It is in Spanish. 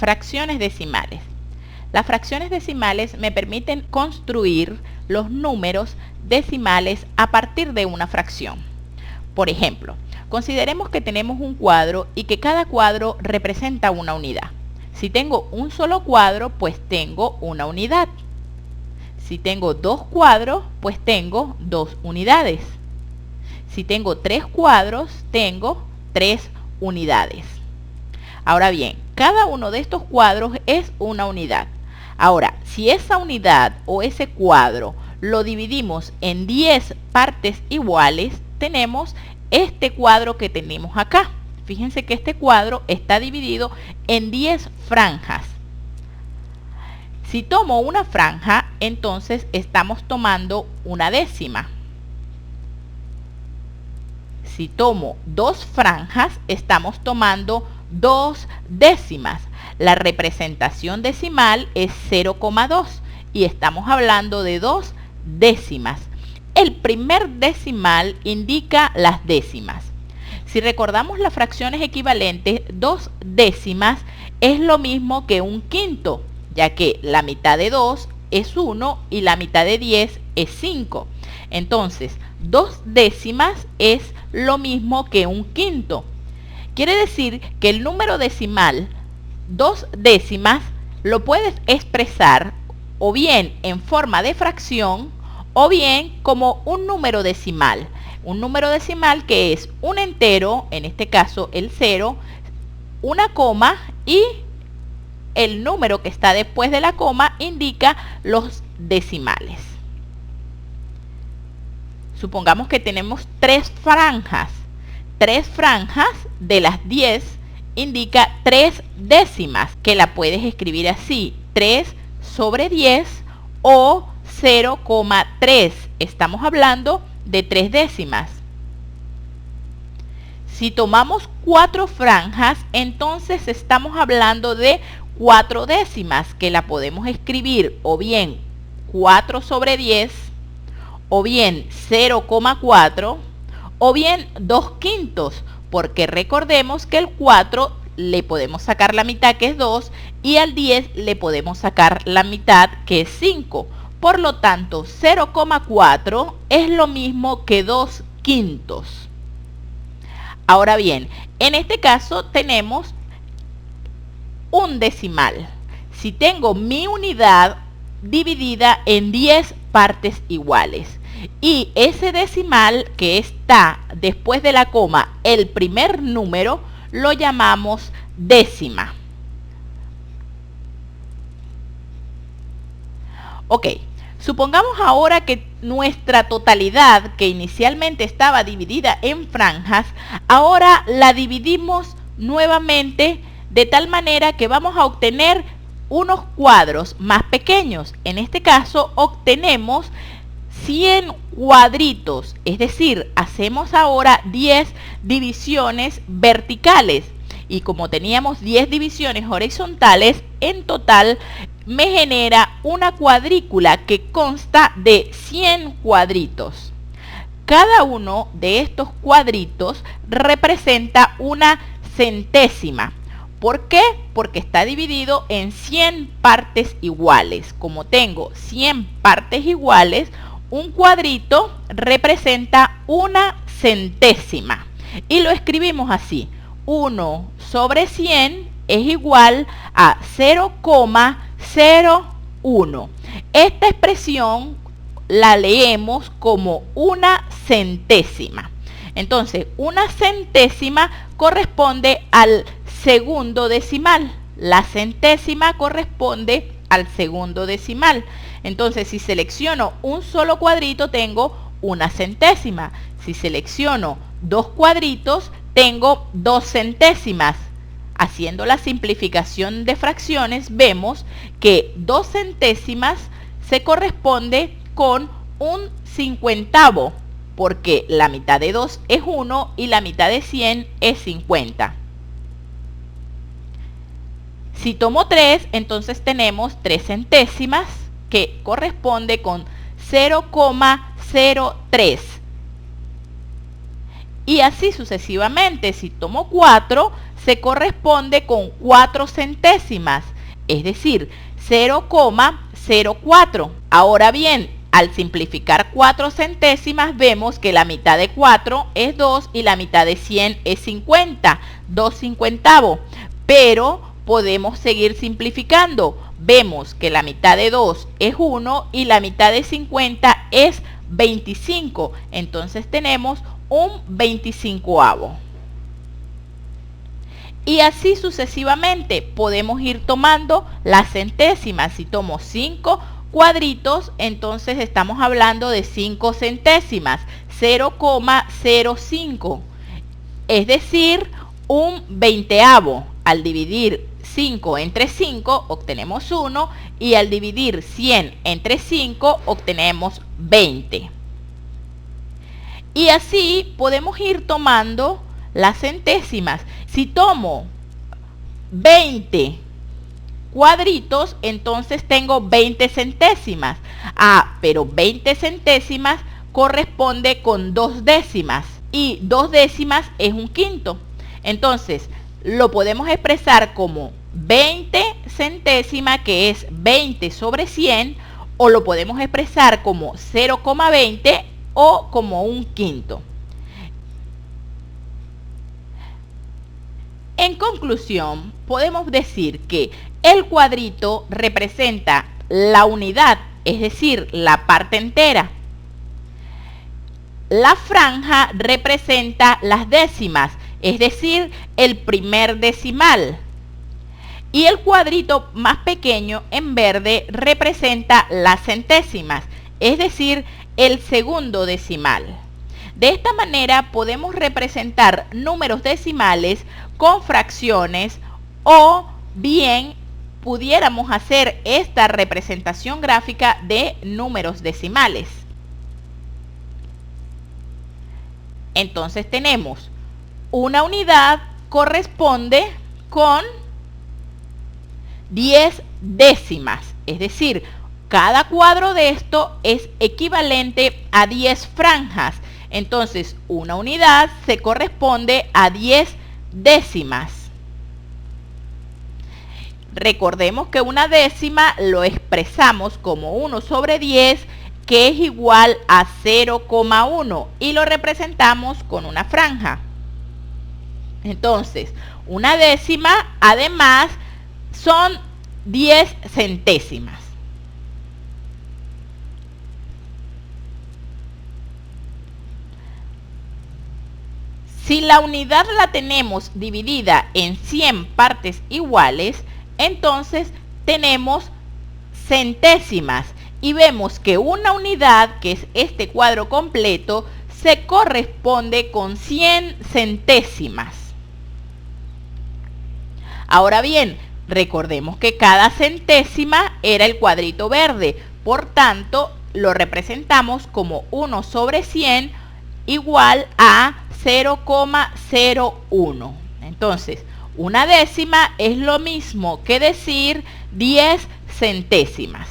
fracciones decimales. Las fracciones decimales me permiten construir los números decimales a partir de una fracción. Por ejemplo, consideremos que tenemos un cuadro y que cada cuadro representa una unidad. Si tengo un solo cuadro, pues tengo una unidad. Si tengo dos cuadros, pues tengo 2 unidades. Si tengo 3 cuadros, tengo 3 unidades. Ahora bien, cada uno de estos cuadros es una unidad. Ahora, si esa unidad o ese cuadro lo dividimos en 10 partes iguales, tenemos este cuadro que tenemos acá. Fíjense que este cuadro está dividido en 10 franjas. Si tomo una franja, entonces estamos tomando una décima. Si tomo 2 franjas, estamos tomando 2 décimas. La representación decimal es 0,2 y estamos hablando de 2 décimas. El primer decimal indica las décimas. Si recordamos las fracciones equivalentes, 2 décimas es lo mismo que un quinto, ya que la mitad de 2 es 1 y la mitad de 10 es 5. Entonces, 2 décimas es lo mismo que un quinto. Quiere decir que el número decimal 2 décimas lo puedes expresar o bien en forma de fracción o bien como un número decimal. Un número decimal que es un entero, en este caso el 0, una coma y el número que está después de la coma indica los decimales. Supongamos que tenemos 3 franjas. 3 franjas de las 10 indica 3 décimas, que la puedes escribir así, 3 sobre 10 o 0,3. Estamos hablando de 3 décimas. Si tomamos 4 franjas, entonces estamos hablando de 4 décimas, que la podemos escribir o bien 4 sobre 10, o bien 0,4, o bien 2 quintos, porque recordemos que el 4 le podemos sacar la mitad, que es 2, y al 10 le podemos sacar la mitad, que es 5. Por lo tanto, 0,4 es lo mismo que 2 quintos. Ahora bien, en este caso tenemos un decimal. Si tengo mi unidad dividida en 10 partes iguales y ese decimal que está después de la coma, el primer número, lo llamamos décima. Ok, supongamos ahora que nuestra totalidad, que inicialmente estaba dividida en franjas, ahora la dividimos nuevamente de tal manera que vamos a obtener unos cuadros más pequeños. En este caso obtenemos 100 cuadritos, es decir, hacemos ahora 10 divisiones verticales. Y como teníamos 10 divisiones horizontales, en total me genera una cuadrícula que consta de 100 cuadritos. Cada uno de estos cuadritos representa una centésima. ¿Por qué? Porque está dividido en 100 partes iguales. Como tengo 100 partes iguales, un cuadrito representa una centésima. Y lo escribimos así. 1 sobre 100 es igual a 0,01. Esta expresión la leemos como una centésima. Entonces, una centésima corresponde al segundo decimal. La centésima corresponde al segundo decimal. Entonces, si selecciono un solo cuadrito, tengo una centésima. Si selecciono 2 cuadritos, tengo 2 centésimas. Haciendo la simplificación de fracciones, vemos que 2 centésimas se corresponde con un cincuentavo, porque la mitad de 2 es 1 y la mitad de 100 es 50. Si tomo 3, entonces tenemos 3 centésimas, que corresponde con 0,03. Y así sucesivamente. Si tomo 4, se corresponde con 4 centésimas, es decir, 0,04. Ahora bien, al simplificar 4 centésimas, vemos que la mitad de 4 es 2 y la mitad de 100 es 50, 2 cincuentavos. Pero podemos seguir simplificando. Vemos que la mitad de 2 es 1 y la mitad de 50 es 25. Entonces tenemos un 25avo. Y así sucesivamente podemos ir tomando las centésimas. Si tomo 5 cuadritos, entonces estamos hablando de 5 centésimas, 0,05, es decir, un veinteavo. Al dividir 5 entre 5 obtenemos 1 y al dividir 100 entre 5 obtenemos 20. Y así podemos ir tomando las centésimas. Si tomo 20 cuadritos, entonces tengo 20 centésimas. Ah, pero 20 centésimas corresponde con 2 décimas y 2 décimas es un quinto. Entonces, lo podemos expresar como 20 centésimas, que es 20 sobre 100, o lo podemos expresar como 0,20 o como un quinto. En conclusión, podemos decir que el cuadrito representa la unidad, es decir, la parte entera. La franja representa las décimas, es decir, el primer decimal. Y el cuadrito más pequeño en verde representa las centésimas, es decir, el segundo decimal. De esta manera podemos representar números decimales con fracciones, o bien pudiéramos hacer esta representación gráfica de números decimales. Entonces tenemos una unidad corresponde con 10 décimas, es decir, cada cuadro de esto es equivalente a 10 franjas. Entonces, una unidad se corresponde a 10 décimas. Recordemos que una décima lo expresamos como 1 sobre 10, que es igual a 0,1, y lo representamos con una franja. Entonces, una décima, además, son 10 centésimas. Si la unidad la tenemos dividida en 100 partes iguales, entonces tenemos centésimas. Y vemos que una unidad, que es este cuadro completo, se corresponde con 100 centésimas. Ahora bien, recordemos que cada centésima era el cuadrito verde. Por tanto, lo representamos como 1 sobre 100 igual a 0,01. Entonces, una décima es lo mismo que decir 10 centésimas.